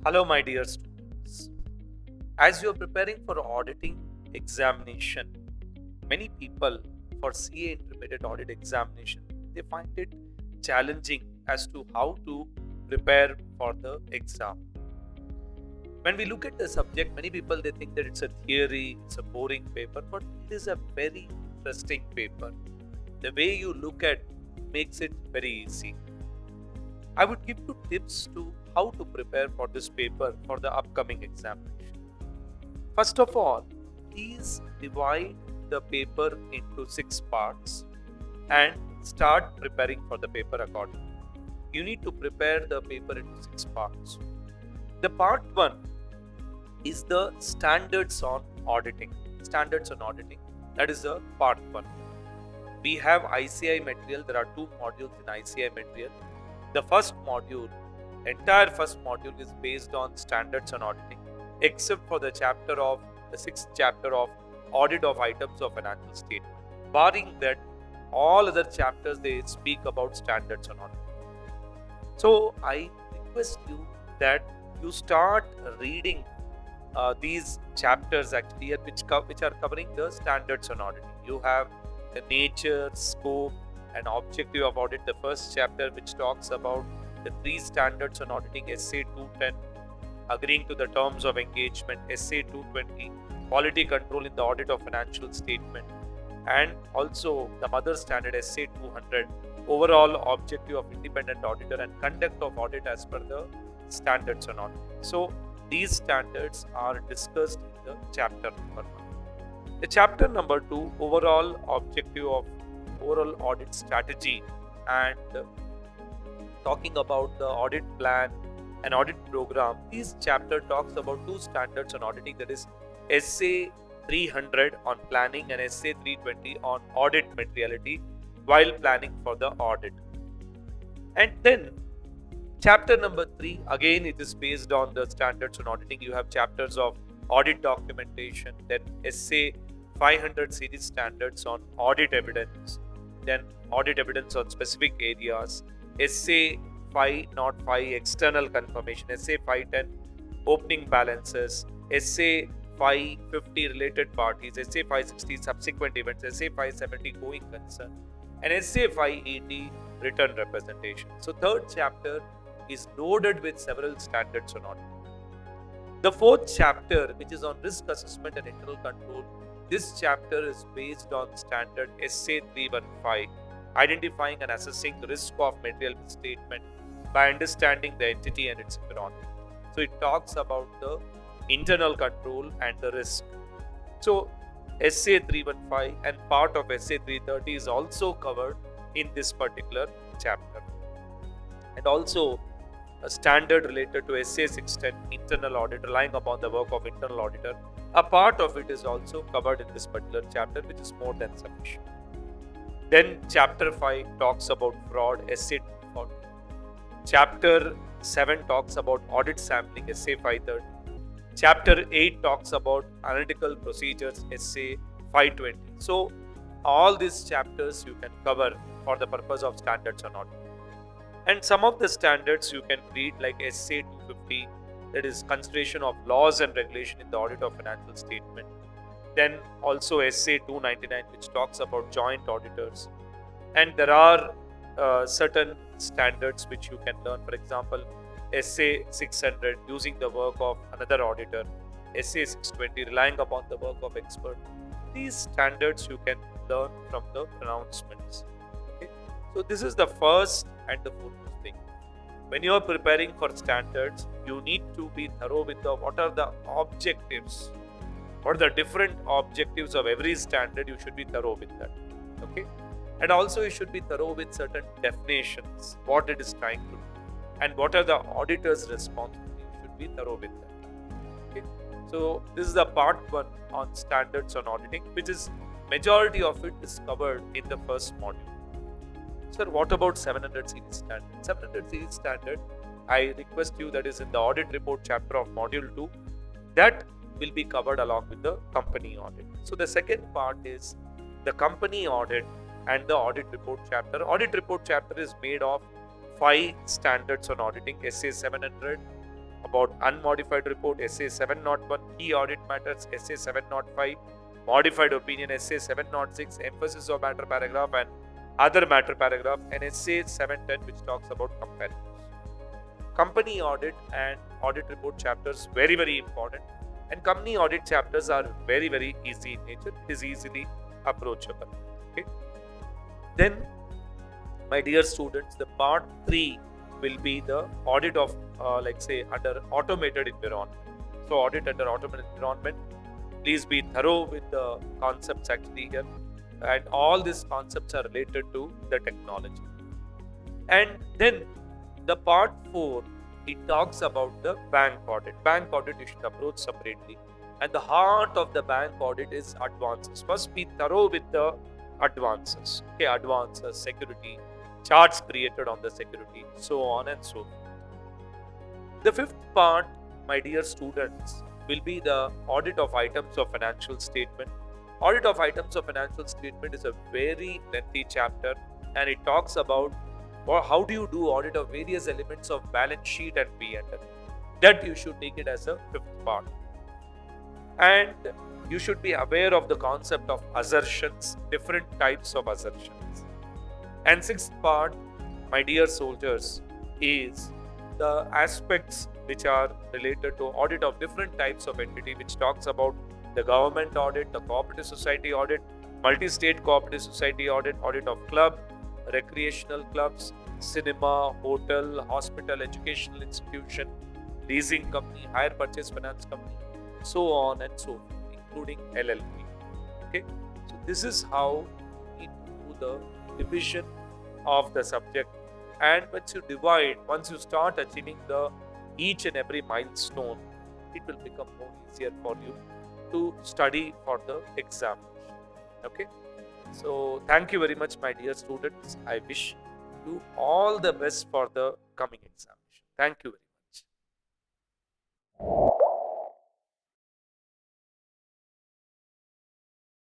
Hello, my dear students. As you are preparing for auditing examination, many people for CA intermediate audit examination they find it challenging as to how to prepare for the exam. When we look at the subject, many people they think that it's a theory, it's a boring paper, but it is a very interesting paper. The way you look at makes it very easy. I would give you tips to how to prepare for this paper for the upcoming examination. First of all, please divide the paper into 6 parts and start preparing for the paper accordingly. You need to prepare the paper into 6 parts. The part 1 is the standards on auditing. Standards on auditing, that is the part 1. We have ICI material, there are 2 modules in ICI material. The entire first module is based on standards on auditing, except for the 6th chapter of audit of items of financial statement. Barring that, all other chapters they speak about standards on auditing. So I request you that you start reading these chapters actually which are covering the standards on auditing. You have the nature, scope, and objective of audit, the first chapter which talks about the 3 standards on auditing, SA 210, agreeing to the terms of engagement, SA 220, quality control in the audit of financial statement, and also the mother standard SA 200, overall objective of independent auditor and conduct of audit as per the standards on audit. So these standards are discussed in the chapter number 1. The chapter number 2, overall objective of overall audit strategy, and talking about the audit plan and audit program. This chapter talks about 2 standards on auditing, that is SA 300 on planning and SA 320 on audit materiality while planning for the audit. And then chapter number 3, again it is based on the standards on auditing. You have chapters of audit documentation, then SA 500 series standards on audit evidence, then audit evidence on specific areas, SA 505 external confirmation, SA 510 opening balances, SA 550 related parties, SA 560 subsequent events, SA 570 going concern, and SA 580 return representation. So third chapter is loaded with several standards on audit. The fourth chapter, which is on risk assessment and internal control, this chapter is based on standard SA 315, identifying and assessing the risk of material misstatement by understanding the entity and its environment. So it talks about the internal control and the risk. So SA 315 and part of SA 330 is also covered in this particular chapter. And also a standard related to SA 610 internal audit, relying upon the work of internal auditor. A part of it is also covered in this particular chapter, which is more than sufficient. Then chapter 5 talks about fraud, SA 240. Chapter 7 talks about audit sampling, SA 530. Chapter 8 talks about analytical procedures, SA 520. So all these chapters you can cover for the purpose of standards on audit. And some of the standards you can read like SA 250, that is consideration of laws and regulation in the audit of financial statement. Then also SA 299, which talks about joint auditors. And there are certain standards which you can learn. For example, SA 600, using the work of another auditor. SA 620, relying upon the work of expert. These standards you can learn from the pronouncements. Okay? So this is the first and the foremost thing. When you are preparing for standards, you need to be thorough with what are the objectives, what are the different objectives of every standard. You should be thorough with that. Okay, and also you should be thorough with certain definitions, what it is trying to do, and what are the auditor's responsibility. You should be thorough with that. Okay, so this is the part 1 on standards on auditing, which is majority of it is covered in the first module. Sir, what about 700 series standard? 700 series standard, I request you, that is in the audit report chapter of module 2, that will be covered along with the company audit. So the second part is the company audit and the audit report chapter. Audit report chapter is made of 5 standards on auditing, SA 700, about unmodified report, SA 701, key audit matters, SA 705, modified opinion, SA 706, emphasis of matter paragraph and other matter paragraph, and SA 710, which talks about comparisons. Company audit and audit report chapters, very, very important. And company audit chapters are very, very easy in nature. It is easily approachable. Okay. Then, my dear students, the part 3 will be the audit of, like say, under automated environment. So, audit under automated environment. Please be thorough with the concepts actually here. And all these concepts are related to the technology. And then the part 4, it talks about the bank audit. Bank audit you should approach separately. And the heart of the bank audit is advances. First, be thorough with the advances. Okay, advances, security, charts created on the security, so on and so forth. The 5th part, my dear students, will be the audit of items of financial statement. Audit of items of financial statement is a very lengthy chapter, and it talks about how do you do audit of various elements of balance sheet and P&L. That you should take it as a 5th part. And you should be aware of the concept of assertions, different types of assertions. And 6th part, my dear soldiers, is the aspects which are related to audit of different types of entity, which talks about the government audit, the cooperative society audit, multi-state cooperative society audit, audit of club, recreational clubs, cinema, hotel, hospital, educational institution, leasing company, hire purchase finance company, so on and so forth, including LLP. Okay, so this is how we do the division of the subject. And once you start achieving the each and every milestone, it will become more easier for you to study for the examination. Okay, so thank you very much, my dear students. I wish you all the best for the coming examination. Thank you very much.